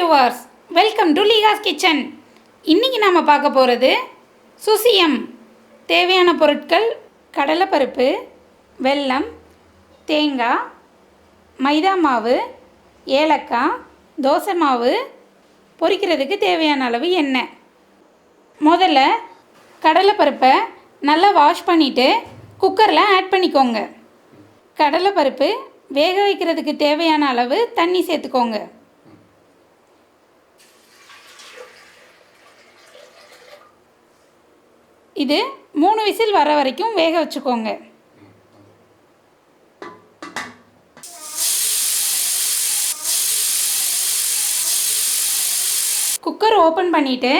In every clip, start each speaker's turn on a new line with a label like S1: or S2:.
S1: Viewers, welcome to Leeha's kitchen. இன்றைக்கி நாம் பார்க்க போகிறது சுசியம். தேவையான பொருட்கள்: கடலைப்பருப்பு, வெல்லம், தேங்காய், மைதா மாவு, ஏலக்காய், தோசை மாவு, பொரிக்கிறதுக்கு தேவையான அளவு எண்ணெய். முதல்ல கடலைப்பருப்பை நல்லா வாஷ் பண்ணிவிட்டு குக்கரில் ஆட் பண்ணிக்கோங்க. கடலைப்பருப்பு வேக வைக்கிறதுக்கு தேவையான அளவு தண்ணி சேர்த்துக்கோங்க. இது 3 விசில் வர வரைக்கும் வேக வச்சுக்கோங்க. குக்கர் ஓப்பன் பண்ணிவிட்டு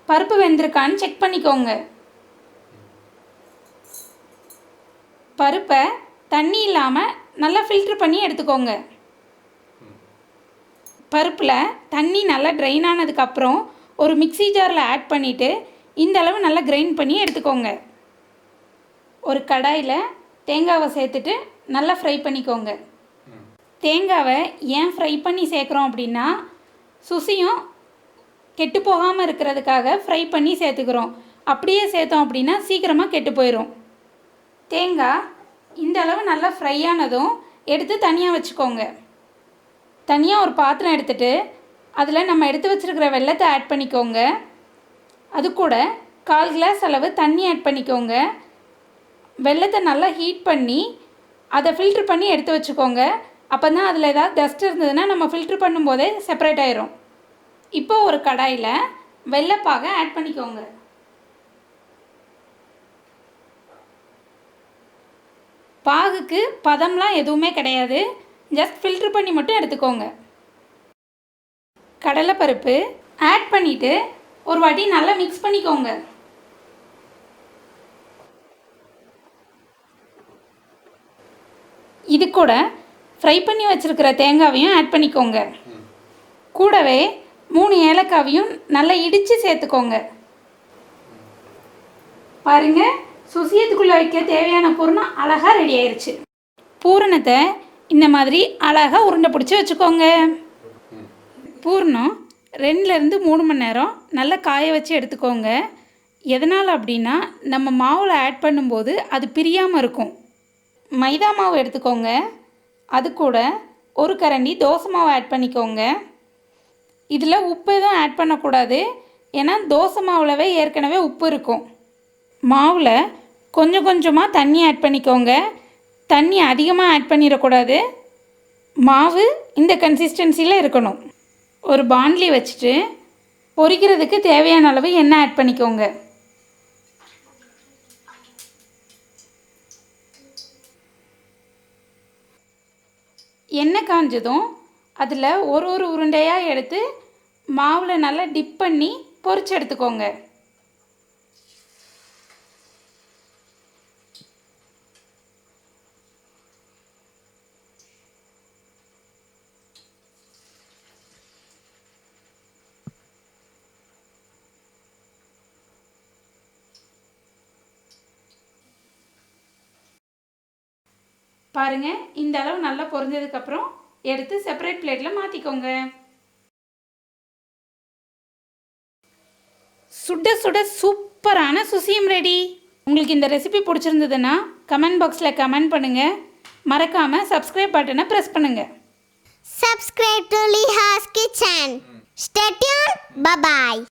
S1: பருப்பு வெந்திருக்கான்னு செக் பண்ணிக்கோங்க. பருப்பை தண்ணி இல்லாமல் நல்லா ஃபில்ட்ரு பண்ணி எடுத்துக்கோங்க. பருப்பில் தண்ணி நல்லா ட்ரைன் ஆனதுக்கப்புறம் ஒரு மிக்ஸி ஜாரில் ஆட் பண்ணிவிட்டு இந்த அளவு நல்லா கிரைண்ட் பண்ணி எடுத்துக்கோங்க. ஒரு கடாயில் தேங்காவை சேர்த்துட்டு நல்லா ஃப்ரை பண்ணிக்கோங்க. தேங்காவை ஏன் ஃப்ரை பண்ணி சேர்க்குறோம் அப்படின்னா, சுசியும் கெட்டு போகாமல் இருக்கிறதுக்காக ஃப்ரை பண்ணி சேர்த்துக்கிறோம். அப்படியே சேர்த்தோம் அப்படின்னா சீக்கிரமாக கெட்டு போயிடும். தேங்காய் இந்த அளவு நல்லா ஃப்ரை ஆனதும் எடுத்து தனியாக வச்சுக்கோங்க. தனியாக ஒரு பாத்திரம் எடுத்துகிட்டு அதில் நம்ம எடுத்து வச்சுருக்கிற வெல்லத்தை ஆட் பண்ணிக்கோங்க. அது கூட 1/4 கிளாஸ் அளவு தண்ணி ஆட் பண்ணிக்கோங்க. வெல்லத்தை நல்லா ஹீட் பண்ணி அதை ஃபில்ட்ரு பண்ணி எடுத்து வச்சுக்கோங்க. அப்போ தான் அதில் ஏதாவது டஸ்ட் இருந்ததுன்னா நம்ம ஃபில்ட்ரு பண்ணும்போதே செப்பரேட் ஆயிரும். இப்போ ஒரு கடாயில் வெல்லப்பாகை ஆட் பண்ணிக்கோங்க. பாகுக்கு பதம்லாம் எதுவுமே கிடையாது, ஜஸ்ட் ஃபில்ட்ரு பண்ணி மட்டும் எடுத்துக்கோங்க. கடலைப்பருப்பு ஆட் பண்ணிவிட்டு ஒரு வாட்டி நல்லா மிக்ஸ் பண்ணிக்கோங்க. இது கூட ஃப்ரை பண்ணி வச்சுருக்கிற தேங்காவையும் ஆட் பண்ணிக்கோங்க. கூடவே 3 ஏலக்காவையும் நல்லா இடித்து சேர்த்துக்கோங்க. பாருங்கள், சுசியத்துக்குள்ளே வைக்க தேவையான பூரணம் அழகாக ரெடி ஆயிடுச்சு. பூரணத்தை இந்த மாதிரி அழகாக உருண்டை பிடிச்சி வச்சுக்கோங்க. பூரணம் 2லேருந்து 3 மணி நேரம் நல்லா காய வச்சு எடுத்துக்கோங்க. எதனால் அப்படின்னா, நம்ம மாவில் ஆட் பண்ணும்போது அது பிரியாமல் இருக்கும். மைதா மாவு எடுத்துக்கோங்க. அது கூட ஒரு கரண்டி தோசை மாவு ஆட் பண்ணிக்கோங்க. இதில் உப்பு எதுவும் ஆட் பண்ணக்கூடாது, ஏன்னா தோசை மாவுலவே ஏற்கனவே உப்பு இருக்கும். மாவில் கொஞ்சம் கொஞ்சமாக தண்ணி ஆட் பண்ணிக்கோங்க. தண்ணி அதிகமாக ஆட் பண்ணிடக்கூடாது. மாவு இந்த கன்சிஸ்டன்சியில் இருக்கணும். ஒரு பாண்ட்லி வச்சுட்டு பொரிக்கிறதுக்கு தேவையான அளவு எண்ணெய் ஆட் பண்ணிக்கோங்க. எண்ணெய் காஞ்சதும் அதில் ஒரு உருண்டையாக எடுத்து மாவில் நல்லா டிப் பண்ணி பொரிச்சு எடுத்துக்கோங்க. பாருங்கள், இந்த அளவு நல்லா பொரிஞ்சதுக்கப்புறம் எடுத்து செப்பரேட் பிளேட்டில் மாற்றிக்கோங்க. சுட சுட சூப்பரான சுசியம் ரெடி. உங்களுக்கு இந்த ரெசிபி பிடிச்சிருந்ததுன்னா கமெண்ட் பாக்ஸில் கமெண்ட் பண்ணுங்கள். மறக்காமல் சப்ஸ்கிரைப் பட்டனை ப்ரெஸ் பண்ணுங்கள்.
S2: Subscribe to Liha's Kitchen. Stay tuned. Bye-bye.